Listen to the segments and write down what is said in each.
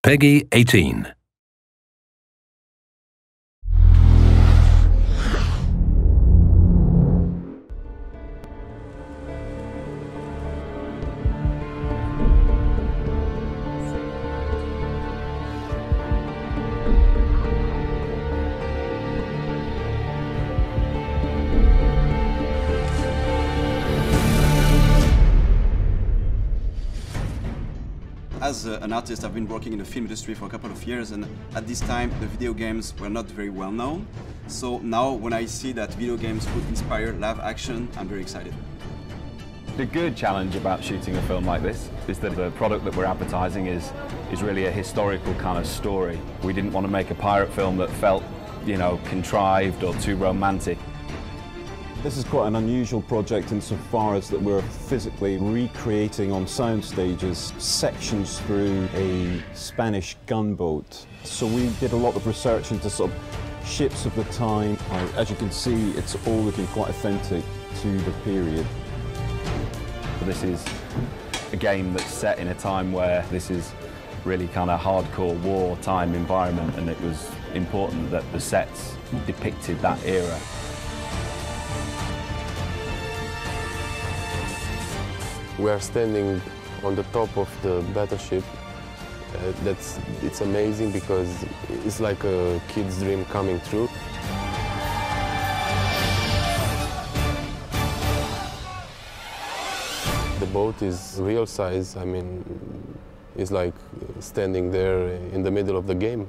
Peggy 18. As an artist, I've been working in the film industry for a couple of years, and at this time the video games were not very well known. So now when I see that video games could inspire live action, I'm very excited. The good challenge about shooting a film like this is that the product that we're advertising is really a historical kind of story. We didn't want to make a pirate film that felt, you know, contrived or too romantic. This is quite an unusual project insofar as that we're physically recreating on sound stages sections through a Spanish gunboat. So we did a lot of research into sort of ships of the time. As you can see, it's all looking quite authentic to the period. This is a game that's set in a time where this is really kind of hardcore wartime environment, and it was important that the sets depicted that era. We are standing on the top of the battleship. It's amazing because it's like a kid's dream coming true. The boat is real size. I mean, it's like standing there in the middle of the game.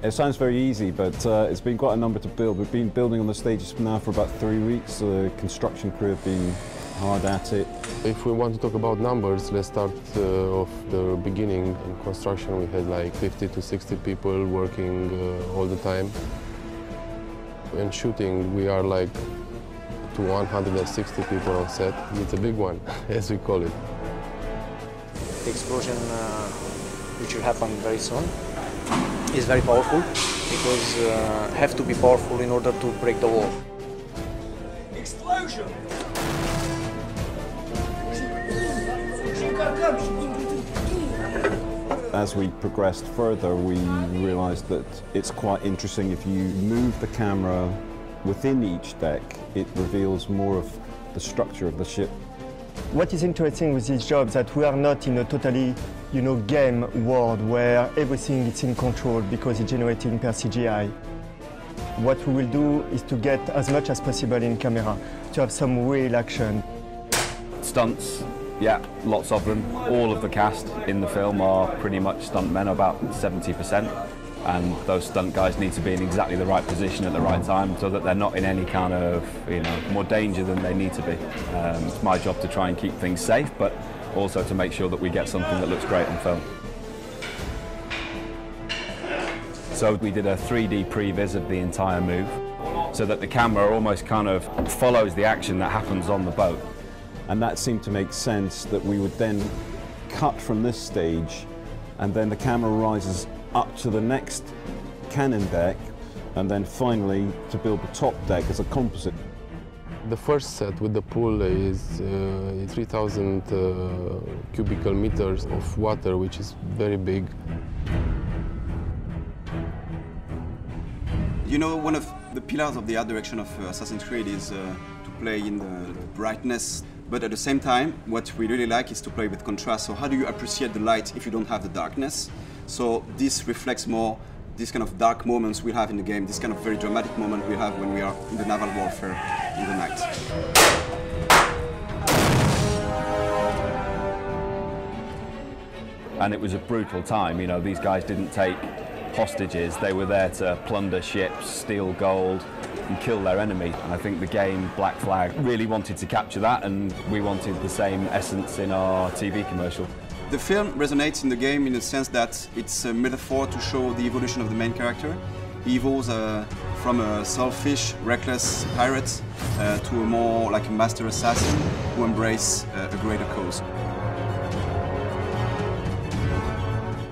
It sounds very easy, but it's been quite a number to build. We've been building on the stages now for about 3 weeks. The construction crew have been hard at it. If we want to talk about numbers, let's start off the beginning. In construction, we had like 50 to 60 people working all the time. In shooting, we are like to 160 people on set. It's a big one, as we call it. The explosion, which will happen very soon, is very powerful because have to be powerful in order to break the wall. Explosion! As we progressed further, we realised that it's quite interesting if you move the camera within each deck, it reveals more of the structure of the ship. What is interesting with this job is that we are not in a totally, game world where everything is in control because it's generated per CGI. What we will do is to get as much as possible in camera, to have some real action. Stunts, yeah, lots of them. All of the cast in the film are pretty much stuntmen, about 70%. And those stunt guys need to be in exactly the right position at the right time so that they're not in any kind of, more danger than they need to be. It's my job to try and keep things safe, but also to make sure that we get something that looks great on film. So we did a 3D previs of the entire move so that the camera almost kind of follows the action that happens on the boat. And that seemed to make sense that we would then cut from this stage and then the camera rises up to the next cannon deck and then finally to build the top deck as a composite. The first set with the pool is 3,000 cubical meters of water, which is very big. One of the pillars of the art direction of Assassin's Creed is to play in the brightness, but at the same time, what we really like is to play with contrast. So how do you appreciate the light if you don't have the darkness? So this reflects more this kind of dark moments we have in the game, this kind of very dramatic moment we have when we are in the naval warfare in the night. And it was a brutal time, these guys didn't take hostages, they were there to plunder ships, steal gold and kill their enemy. And I think the game Black Flag really wanted to capture that, and we wanted the same essence in our TV commercial. The film resonates in the game in the sense that it's a metaphor to show the evolution of the main character. He evolves from a selfish, reckless pirate to a more like a master assassin who embraces a greater cause.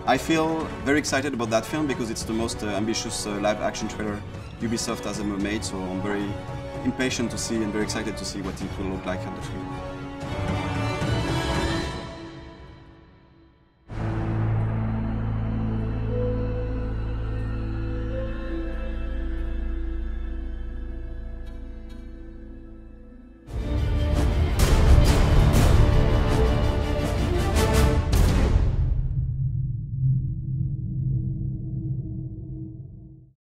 I feel very excited about that film because it's the most ambitious live-action trailer Ubisoft has ever made, so I'm very impatient to see and very excited to see what it will look like on the screen.